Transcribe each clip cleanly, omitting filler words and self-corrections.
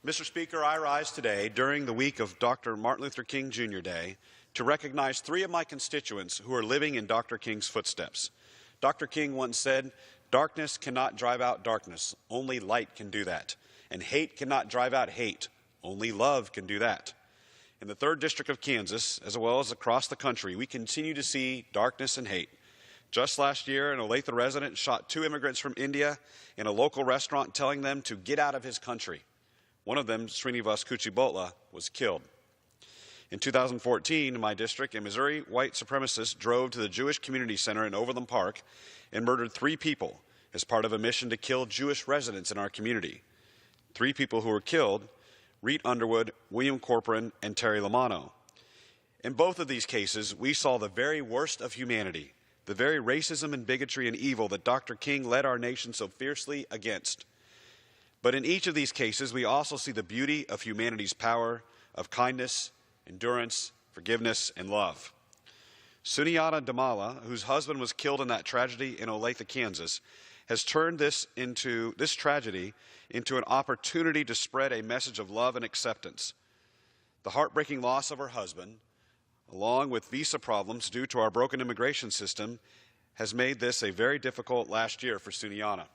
Mr. Speaker, I rise today during the week of Dr. Martin Luther King Jr. Day to recognize three of my constituents who are living in Dr. King's footsteps. Dr. King once said, "Darkness cannot drive out darkness, only light can do that. And hate cannot drive out hate, only love can do that." In the 3rd District of Kansas, as well as across the country, we continue to see darkness and hate. Just last year, an Olathe resident shot 2 immigrants from India in a local restaurant, telling them to get out of his country. One of them, Srinivas Kuchibhotla, was killed. In 2014, in my district, a Missouri white supremacist drove to the Jewish Community Center in Overland Park and murdered 3 people as part of a mission to kill Jewish residents in our community. 3 people who were killed: Reet Underwood, William Corcoran, and Terry Lamanno. In both of these cases, we saw the very worst of humanity, the very racism and bigotry and evil that Dr. King led our nation so fiercely against. But in each of these cases, we also see the beauty of humanity's power of kindness, endurance, forgiveness, and love. Sunyata Damala, whose husband was killed in that tragedy in Olathe, Kansas, has turned this tragedy into an opportunity to spread a message of love and acceptance. The heartbreaking loss of her husband, along with visa problems due to our broken immigration system, has made this a very difficult last year for Sunyata.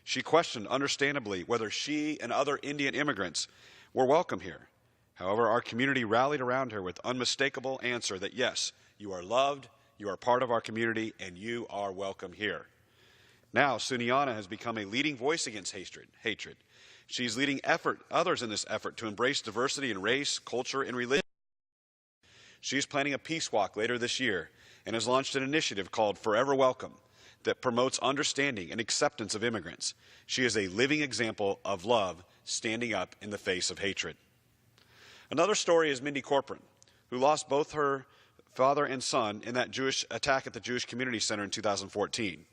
She questioned, understandably, whether she and other Indian immigrants were welcome here. However, our community rallied around her with unmistakable answer that yes, you are loved, you are part of our community, and you are welcome here. Now, Sunyata has become a leading voice against hatred. She's leading others in this effort to embrace diversity in race, culture, and religion. She's planning a peace walk later this year and has launched an initiative called Forever Welcome that promotes understanding and acceptance of immigrants. She is a living example of love standing up in the face of hatred. Another story is Mindy Corcoran, who lost both her father and son in that Jewish attack at the Jewish Community Center in 2014.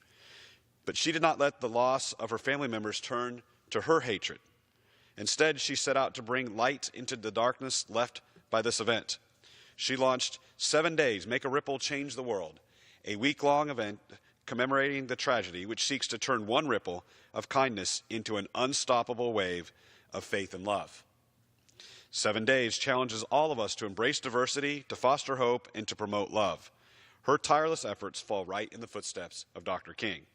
But she did not let the loss of her family members turn to her hatred. Instead, she set out to bring light into the darkness left by this event. She launched 7 Days, Make a Ripple, Change the World, a week-long event commemorating the tragedy, which seeks to turn one ripple of kindness into an unstoppable wave of faith and love. 7 Days challenges all of us to embrace diversity, to foster hope, and to promote love. Her tireless efforts fall right in the footsteps of Dr. King.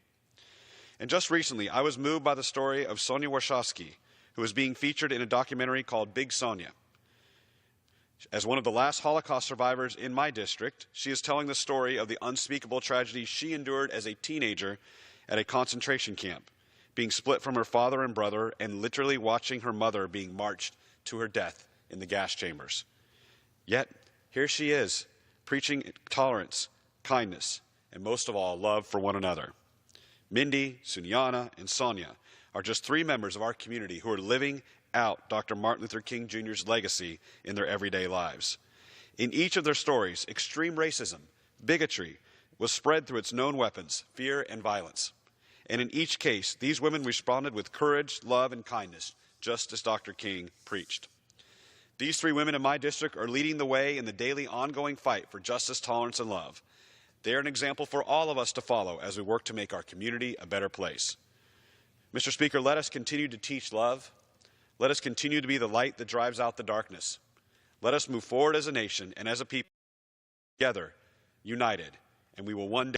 And just recently, I was moved by the story of Sonia Warshawski, who is being featured in a documentary called Big Sonia. As one of the last Holocaust survivors in my district, she is telling the story of the unspeakable tragedy she endured as a teenager at a concentration camp, being split from her father and brother and literally watching her mother being marched to her death in the gas chambers. Yet, here she is, preaching tolerance, kindness, and most of all, love for one another. Mindy, Sunyata, and Sonia are just 3 members of our community who are living out Dr. Martin Luther King Jr.'s legacy in their everyday lives. In each of their stories, extreme racism, bigotry was spread through its known weapons, fear and violence. And in each case, these women responded with courage, love, and kindness, just as Dr. King preached. These 3 women in my district are leading the way in the daily ongoing fight for justice, tolerance, and love. They are an example for all of us to follow as we work to make our community a better place. Mr. Speaker, let us continue to teach love. Let us continue to be the light that drives out the darkness. Let us move forward as a nation and as a people together, united, and we will one day